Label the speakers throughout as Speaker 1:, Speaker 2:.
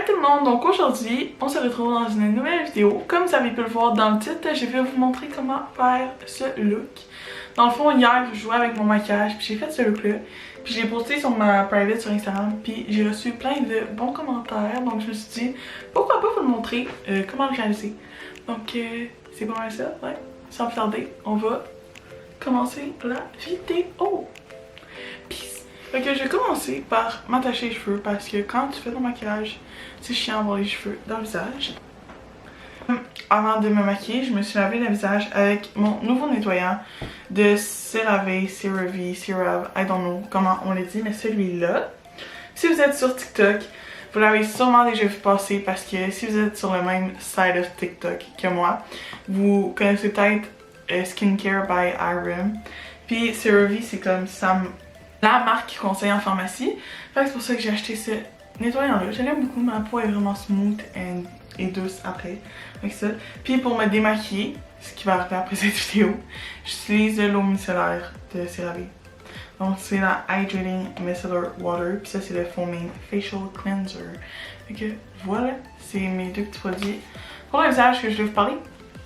Speaker 1: Alright tout le monde, donc aujourd'hui, on se retrouve dans une nouvelle vidéo. Comme vous avez pu le voir dans le titre, je vais vous montrer comment faire ce look. Dans le fond, hier, je jouais avec mon maquillage, puis j'ai fait ce look-là. Puis je l'ai posté sur ma private sur Instagram, puis j'ai reçu plein de bons commentaires. Donc je me suis dit, pourquoi pas vous le montrer, comment le réaliser. Donc c'est pas mal ça, ouais. Sans plus tarder, on va commencer la vidéo. Peace. Donc je vais commencer par m'attacher les cheveux parce que quand tu fais ton maquillage, c'est chiant d'avoir les cheveux dans le visage. Avant de me maquiller, je me suis lavé le visage avec mon nouveau nettoyant de CeraVe, CeraVe, I don't know comment on le dit, mais celui-là. Si vous êtes sur TikTok, vous l'avez sûrement déjà vu passer parce que si vous êtes sur le même side of TikTok que moi, vous connaissez peut-être Skincare by Irem. Puis CeraVe, c'est comme ça, la marque qui conseille en pharmacie. Fait que c'est pour ça que j'ai acheté ce nettoyant-là. Je l'aime beaucoup, ma peau est vraiment smooth et douce après. Avec ça. Puis pour me démaquiller, ce qui va arriver après cette vidéo, j'utilise de l'eau micellaire de CeraVe. Donc c'est la Hydrating Micellar Water, puis ça c'est le Foaming Facial Cleanser. Fait que voilà, c'est mes deux petits produits pour le visage que je vais vous parler.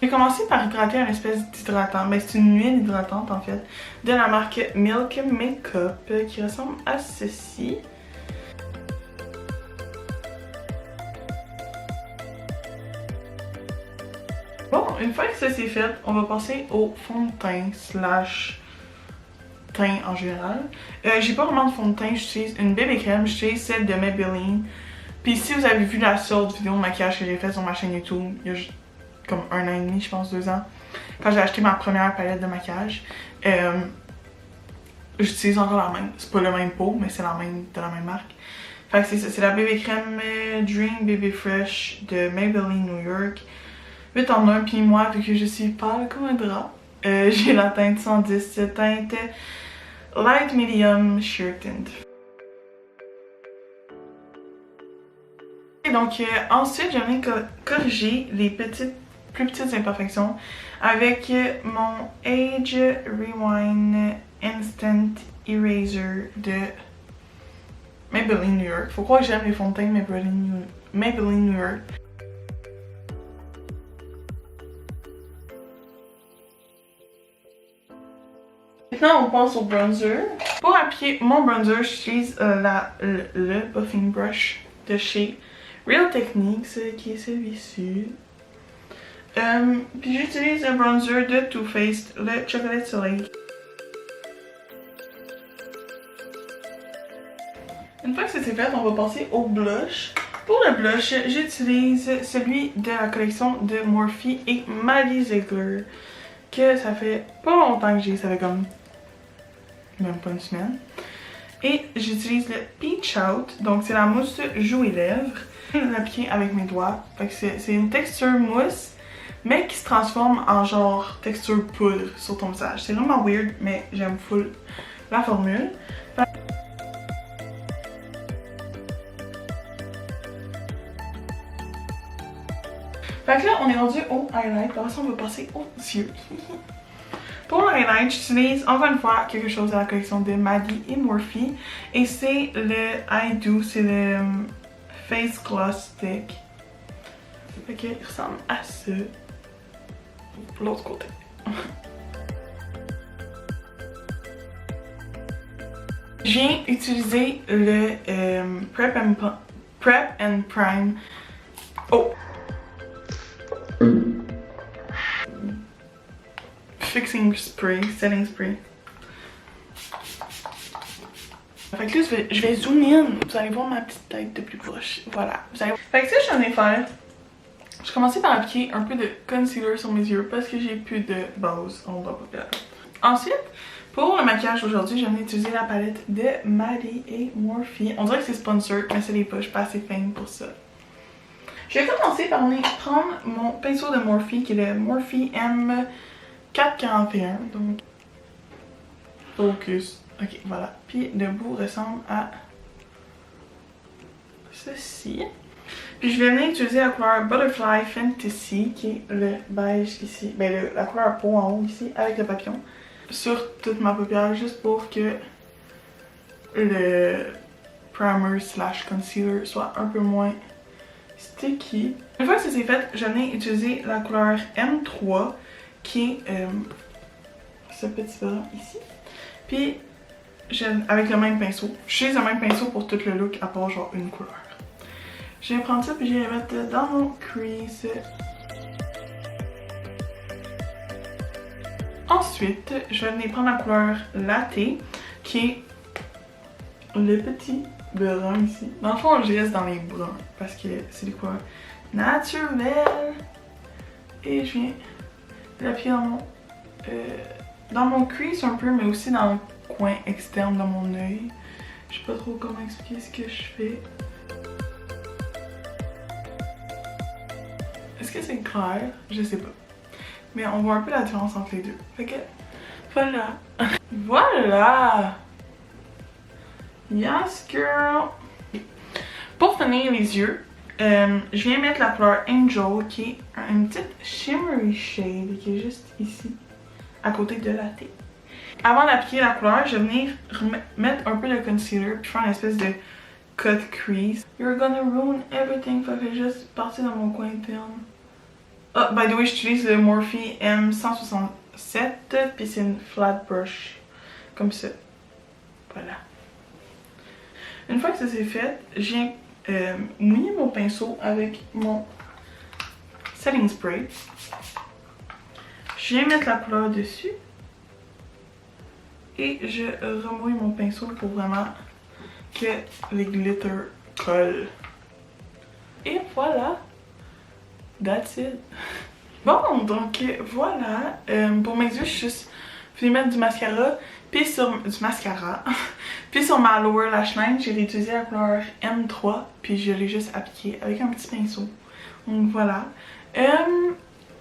Speaker 1: J'ai commencé par hydrater une espèce d'hydratant, mais c'est une huile hydratante en fait, de la marque Milk Makeup qui ressemble à ceci. Bon, une fois que ça c'est fait, on va passer au fond de teint slash teint en général. J'ai pas vraiment de fond de teint, j'utilise une bébé crème, j'utilise celle de Maybelline. Puis si vous avez vu la sorte vidéo de maquillage que j'ai faite sur ma chaîne YouTube, il y a comme 1 an et demi, je pense 2 ans, quand j'ai acheté ma première palette de maquillage, j'utilise encore la même. C'est pas le même pot, mais c'est la même de la même marque. Fait que c'est ça, c'est la bébé crème Dream Baby Fresh de Maybelline New York. 8 en 1, puis moi, vu que je suis pâle comme un drap, j'ai la teinte 110, cette teinte Light Medium Sheer Tint. Et donc ensuite, j'aimerais corriger les plus petites imperfections avec mon Age Rewind Instant Eraser de Maybelline New York. Faut croire que j'aime les fonds de teint Maybelline New York. Maintenant, on passe au bronzer. Pour appliquer mon bronzer, j'utilise le buffing brush de chez Real Techniques, qui est celui-ci. Puis j'utilise le bronzer de Too Faced, le Chocolate Soleil. Une fois que c'est fait, on va passer au blush. Pour le blush, j'utilise celui de la collection de Morphe et Maddie Ziegler, que ça fait pas longtemps que j'ai, ça fait comme même pas une semaine. Et j'utilise le Peach Out, donc c'est la mousse joues et lèvres. Je vais l'appliquer avec mes doigts. Fait que c'est une texture mousse, mais qui se transforme en genre texture poudre sur ton visage. C'est vraiment weird, mais j'aime full la formule. Fait que là, on est rendu au highlight. Par ça, on va passer aux yeux. Pour le highlight, j'utilise encore une fois quelque chose de la collection de Maddie et Morphe. Et c'est le I Do, c'est le Face Gloss Stick. Fait qu'il ressemble à ça. Pour l'autre côté. J'ai utilisé le Prep and Prime. Oh! Fixing spray, setting spray. Fait que là, je vais zoom in. Vous allez voir ma petite tête de plus proche. Voilà. Fait que ça, je viens de faire. Je commençais par appliquer un peu de concealer sur mes yeux parce que j'ai plus de base. On doit pas faire. Ensuite, pour le maquillage aujourd'hui, je viens d'utiliser la palette de Maddie et Morphe. On dirait que c'est sponsor, mais c'est les poches pas assez fines pour ça. Je vais commencer par prendre mon pinceau de Morphe qui est le Morphe M441. Donc, focus. Ok, voilà. Puis le bout ressemble à ceci. Puis je vais venir utiliser la couleur Butterfly Fantasy qui est le beige ici. Ben la couleur peau en haut ici avec le papillon. Sur toute ma paupière juste pour que le primer slash concealer soit un peu moins sticky. Une fois que ça c'est fait, j'en ai utilisé la couleur M3 qui est ce petit bras ici. Puis avec le même pinceau. J'utilise le même pinceau pour tout le look à part genre une couleur. Je vais prendre ça puis je vais le mettre dans mon crease. Ensuite, je vais venir prendre la couleur Latte qui est le petit brun ici. Dans le fond, je reste dans les bruns parce que c'est des couleurs naturelles. Et je viens l'appliquer dans mon crease un peu, mais aussi dans le coin externe de mon œil. Je sais pas trop comment expliquer ce que je fais. Est-ce que c'est clair? Je sais pas. Mais on voit un peu la différence entre les deux. Fait que, voilà. Voilà! Yes, girl! Pour finir les yeux, je viens mettre la couleur Angel qui est une petite shimmery shade qui est juste ici, à côté de la T. Avant d'appliquer la couleur, je vais venir mettre un peu de concealer puis faire une espèce de cut crease. You're gonna ruin everything. Fait que juste partir dans mon coin interne. Ah, by the way, j'utilise le Morphe M167 puis c'est une flat brush. Comme ça. Voilà. Une fois que ça c'est fait, je viens mouiller mon pinceau avec mon setting spray. Je viens mettre la couleur dessus. Et je remouille mon pinceau pour vraiment que les glitters collent. Et voilà! That's it! Bon, donc voilà. Pour mes yeux, je suis juste venue mettre du mascara. Puis sur puis sur ma lower lash line, j'ai réutilisé la couleur M3. Puis je l'ai juste appliqué avec un petit pinceau. Donc voilà.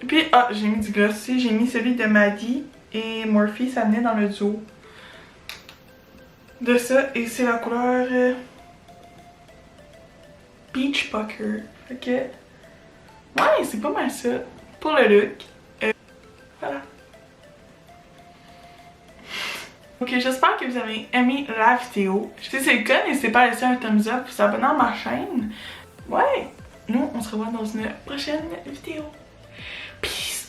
Speaker 1: Puis, j'ai mis du gloss aussi. J'ai mis celui de Maddie et Morphe. Ça venait dans le duo de ça. Et c'est la couleur Peach Pucker. Fait que, ouais, c'est pas mal ça pour le look. Voilà. Ok, j'espère que vous avez aimé la vidéo. Si c'est le cas, n'hésitez pas à laisser un thumbs up et vous abonner à ma chaîne. Ouais, nous, on se revoit dans une prochaine vidéo. Peace!